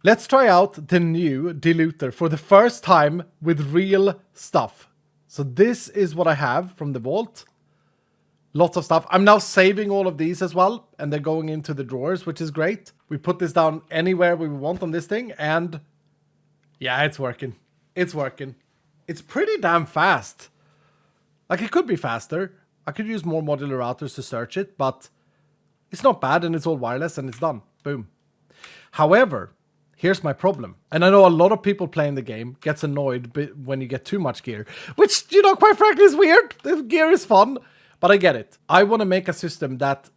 Let's try out the new diluter for the first time with real stuff. So this is what I have from the vault. Lots of stuff. I'm now saving all of these as well, and they're going into the drawers, which is great. We put this down anywhere we want on this thing, and yeah, it's working. It's working. It's pretty damn fast. Like, it could be faster. I could use more modular routers to search it, but it's not bad, and it's all wireless, and it's done. Boom. However, here's my problem. And I know a lot of people playing the game gets annoyed when you get too much gear, which, you know, quite frankly is weird. The gear is fun, but I get it. I want to make a system that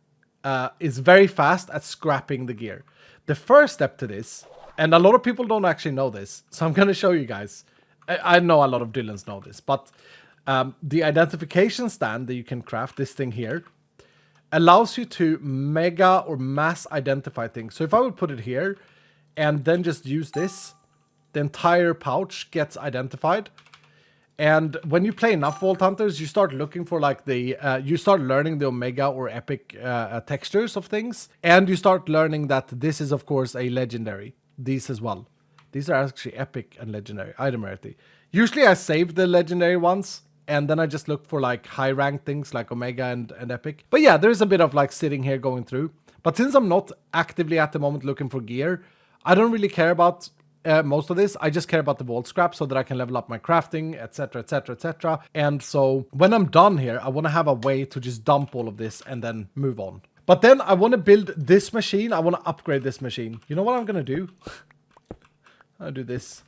is very fast at scrapping the gear. The first step to this, and a lot of people don't actually know this, so I'm going to show you guys. I know a lot of Dylans know this, but the identification stand that you can craft, this thing here, allows you to mega or mass identify things. So if I would put it here, and then just use this, the entire pouch gets identified. And when you play enough Vault Hunters, you start looking for like the, you start learning the Omega or Epic textures of things. And you start learning that this is, of course, a legendary. These as well. These are actually Epic and legendary, item rarity. Usually I save the legendary ones, and then I just look for like high rank things like Omega and Epic. But yeah, there's a bit of like sitting here going through. But since I'm not actively at the moment looking for gear, I don't really care about most of this. I just care about the vault scrap so that I can level up my crafting, etc, etc, etc. And so when I'm done here, I want to have a way to just dump all of this and then move on. But then I want to build this machine. I want to upgrade this machine. You know what I'm going to do? I'll do this.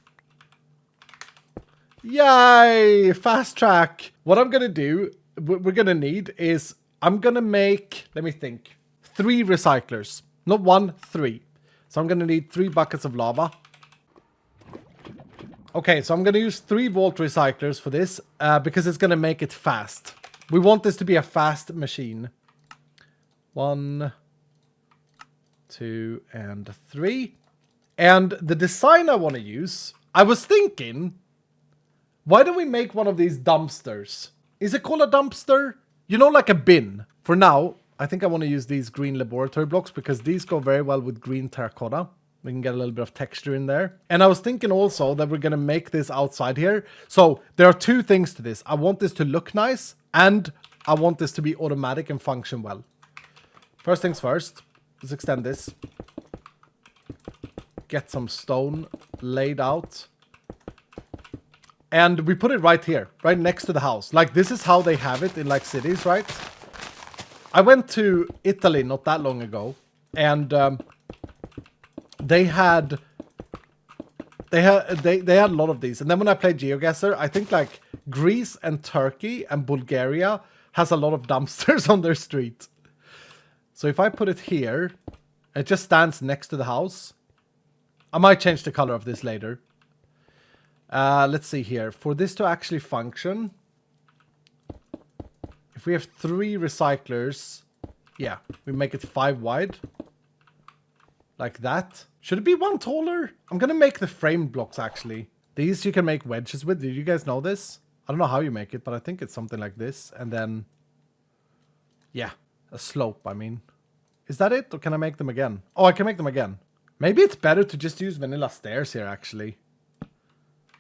Yay! Fast track. What I'm going to do, we're going to need is, I'm going to make, let me think, 3 recyclers. Not 1, 3. So I'm going to need 3 buckets of lava. Okay, so I'm going to use 3 vault recyclers for this because it's going to make it fast. We want this to be a fast machine. 1, 2, and 3. And the design I want to use, I was thinking, why don't we make one of these dumpsters? Is it called a dumpster? You know, like a bin. For now, I think I want to use these green laboratory blocks because these go very well with green terracotta. We can get a little bit of texture in there. And I was thinking also that we're going to make this outside here. So there are 2 things to this. I want this to look nice, and I want this to be automatic and function well. First things first, let's extend this. Get some stone laid out. And we put it right here, right next to the house. Like, this is how they have it in like cities, right? I went to Italy not that long ago, and they had a lot of these. And then when I played GeoGuessr, I think like Greece and Turkey and Bulgaria has a lot of dumpsters on their street. So if I put it here, it just stands next to the house. I might change the color of this later. Let's see here. For this to actually function, if we have 3 recyclers, yeah, we make it 5 wide. Like that. Should it be 1 taller? I'm gonna make the frame blocks, actually. These you can make wedges with. Did you guys know this? I don't know how you make it, but I think it's something like this. And then, yeah, a slope, I mean. Is that it? Or can I make them again? Oh, I can make them again. Maybe it's better to just use vanilla stairs here, actually.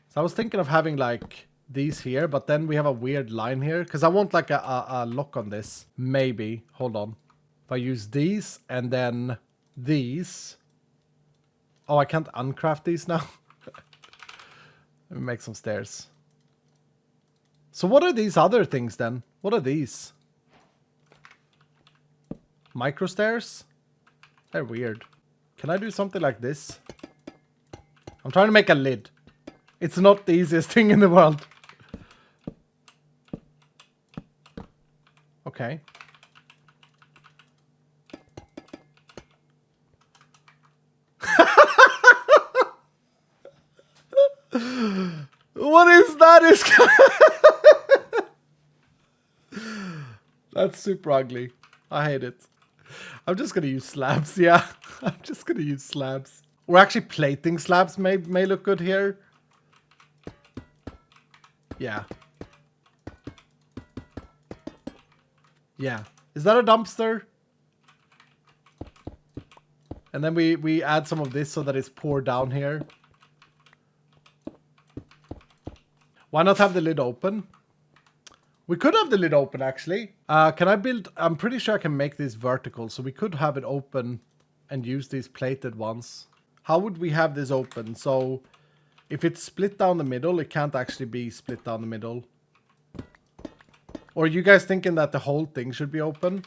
So I was thinking of having like these here, but then we have a weird line here. Because I want like a lock on this. Maybe. Hold on. If I use these and then these. Oh, I can't uncraft these now. Let me make some stairs. So what are these other things then? What are these? Micro stairs? They're weird. Can I do something like this? I'm trying to make a lid. It's not the easiest thing in the world. Okay. What is that? That's super ugly. I hate it. I'm just gonna use slabs, yeah. I'm just gonna use slabs. Or actually plating slabs may look good here. Yeah. Yeah. Is that a dumpster? And then we add some of this so that it's poured down here. Why not have the lid open? We could have the lid open, actually. Can I build... I'm pretty sure I can make this vertical, so we could have it open and use these plated ones. How would we have this open? So if it's split down the middle, it can't actually be split down the middle. Or are you guys thinking that the whole thing should be open?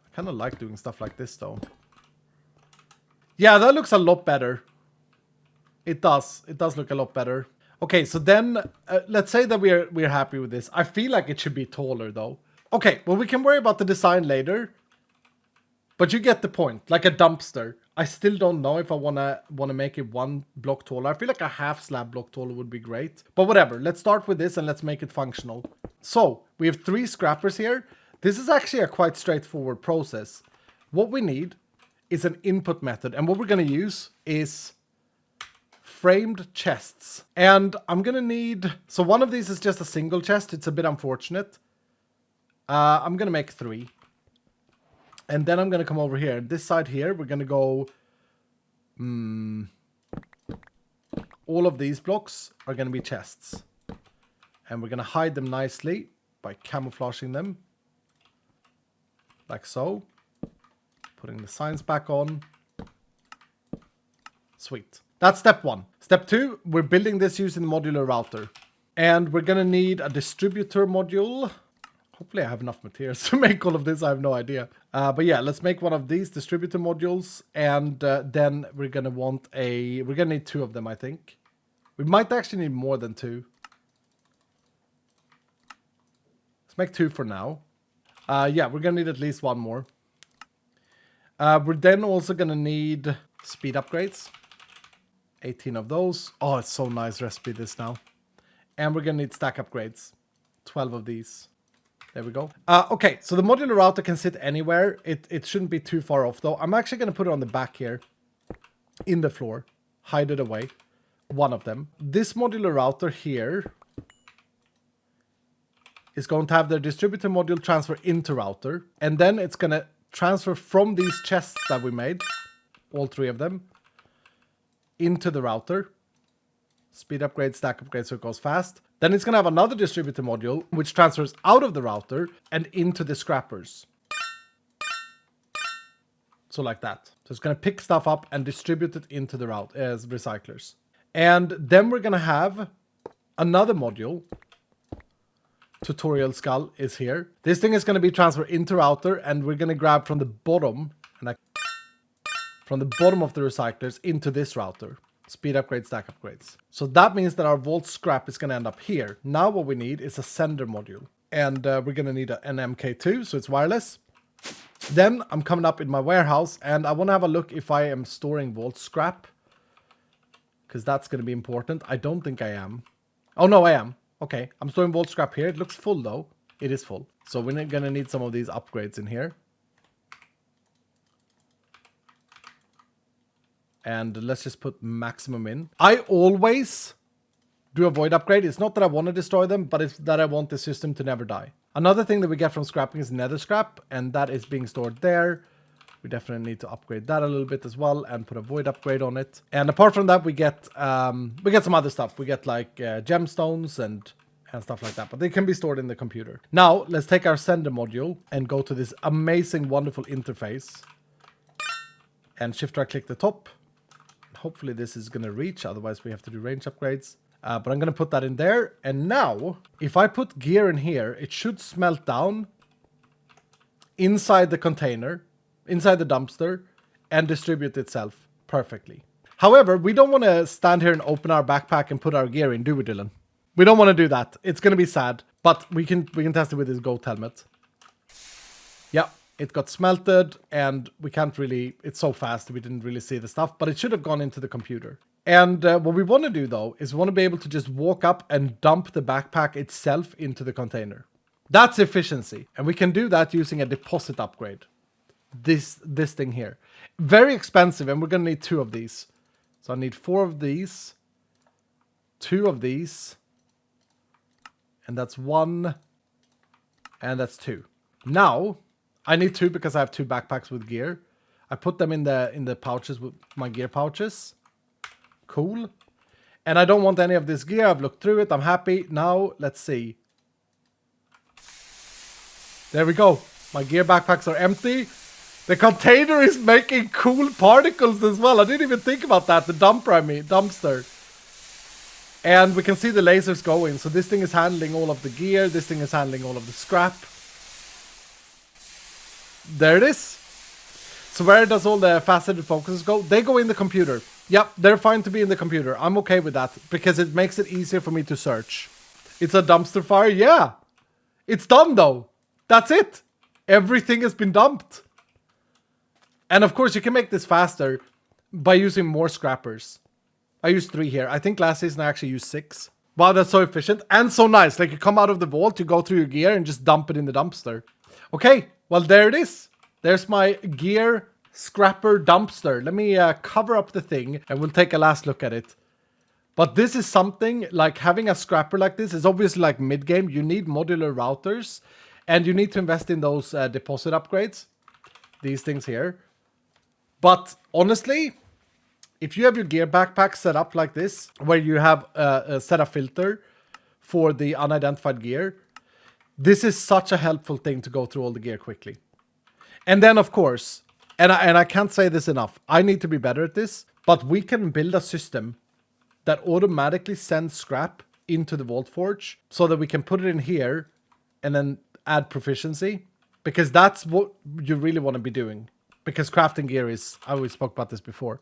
I kind of like doing stuff like this, though. Yeah, that looks a lot better. It does. It does look a lot better. Okay, so then let's say that we're happy with this. I feel like it should be taller, though. Okay, well, we can worry about the design later. But you get the point. Like a dumpster. I still don't know if I wanna make it one block taller. I feel like a half slab block taller would be great. But whatever. Let's start with this and let's make it functional. So we have 3 scrappers here. This is actually a quite straightforward process. What we need is an input method, and what we're gonna use is framed chests. And I'm gonna need... So one of these is just a single chest. It's a bit unfortunate. I'm gonna make 3. And then I'm gonna come over here. This side here, we're gonna go... all of these blocks are gonna be chests. And we're gonna hide them nicely by camouflaging them. Like so. Putting the signs back on. Sweet. That's step 1. Step 2, we're building this using the modular router. And we're gonna need a distributor module. Hopefully I have enough materials to make all of this. I have no idea. But yeah, let's make one of these distributor modules. And then we're gonna want we're gonna need 2 of them, I think. We might actually need more than 2. Let's make 2 for now. Yeah, we're gonna need at least 1 more. We're then also gonna need speed upgrades. 18 of those. Oh, it's so nice recipe this now. And we're gonna need stack upgrades. 12 of these. There we go. Okay, so the modular router can sit anywhere. It shouldn't be too far off, though. I'm actually gonna put it on the back here. In the floor. Hide it away. 1 of them. This modular router here is going to have the distributor module transfer into router. And then it's gonna transfer from these chests that we made. All 3 of them. Into the router. Speed upgrade, stack upgrade, so it goes fast. Then it's going to have another distributor module, which transfers out of the router and into the scrappers. So like that. So it's going to pick stuff up and distribute it into the route as recyclers. And then we're going to have another module. Tutorial skull is here. This thing is going to be transferred into router, and we're going to grab from the bottom, from the bottom of the recyclers into this router. Speed upgrades, stack upgrades. So that means that our vault scrap is going to end up here. Now what we need is a sender module. And we're going to need an MK2, so it's wireless. Then I'm coming up in my warehouse, and I want to have a look if I am storing vault scrap. Because that's going to be important. I don't think I am. Oh, no, I am. Okay, I'm storing vault scrap here. It looks full, though. It is full. So we're going to need some of these upgrades in here. And let's just put maximum in. I always do a void upgrade. It's not that I want to destroy them, but it's that I want the system to never die. Another thing that we get from scrapping is nether scrap, and that is being stored there. We definitely need to upgrade that a little bit as well and put a void upgrade on it. And apart from that, we get some other stuff. We get like gemstones and stuff like that, but they can be stored in the computer. Now, let's take our sender module and go to this amazing, wonderful interface. And shift right click the top. Hopefully this is going to reach, otherwise we have to do range upgrades. But I'm going to put that in there. And now, if I put gear in here, it should smelt down inside the container, inside the dumpster, and distribute itself perfectly. However, we don't want to stand here and open our backpack and put our gear in, do we, Dylan? We don't want to do that. It's going to be sad, but we can test it with this goat helmet. Yeah. It got smelted, and we can't really... It's so fast, we didn't really see the stuff, but it should have gone into the computer. And what we want to do, though, is we want to be able to just walk up and dump the backpack itself into the container. That's efficiency. And we can do that using a deposit upgrade. This thing here. Very expensive, and we're going to need 2 of these. So I need 4 of these. 2 of these. And that's 1. And that's 2. Now, I need 2 because I have 2 backpacks with gear. I put them in the pouches with my gear pouches. Cool. And I don't want any of this gear. I've looked through it. I'm happy. Now, let's see. There we go. My gear backpacks are empty. The container is making cool particles as well. I didn't even think about that. The dumpster. And we can see the lasers going. So this thing is handling all of the gear. This thing is handling all of the scrap. There it is. So where does all the faceted focuses go? They go in the computer. Yep, they're fine to be in the computer. I'm okay with that because it makes it easier for me to search. It's a dumpster fire? Yeah. It's done though. That's it. Everything has been dumped. And of course you can make this faster by using more scrappers. I used 3 here. I think last season I actually used 6. Wow, that's so efficient and so nice. Like you come out of the vault, you go through your gear and just dump it in the dumpster. Okay, well there it is. There's my gear scrapper dumpster. Let me cover up the thing and we'll take a last look at it. But this is something like having a scrapper like this is obviously like mid-game. You need modular routers and you need to invest in those deposit upgrades. These things here. But honestly, if you have your gear backpack set up like this, where you have a set a filter for the unidentified gear, this is such a helpful thing to go through all the gear quickly. And then, of course, and I can't say this enough, I need to be better at this, but we can build a system that automatically sends scrap into the Vault Forge so that we can put it in here and then add proficiency, because that's what you really want to be doing. Because crafting gear is, I always spoke about this before,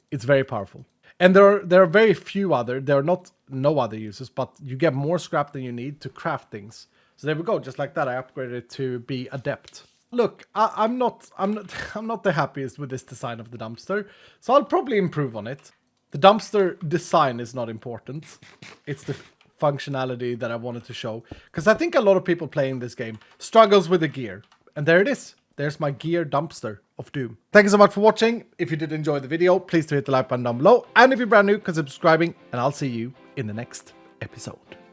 it's very powerful. And there are very few other, there are not no other uses, but you get more scrap than you need to craft things. So there we go, just like that, I upgraded it to be adept. Look, I'm not the happiest with this design of the dumpster, so I'll probably improve on it. The dumpster design is not important. It's the functionality that I wanted to show, because I think a lot of people playing this game struggles with the gear. And there it is. There's my gear dumpster of doom. Thank you so much for watching. If you did enjoy the video, please do hit the like button down below. And if you're brand new, consider subscribing, and I'll see you in the next episode.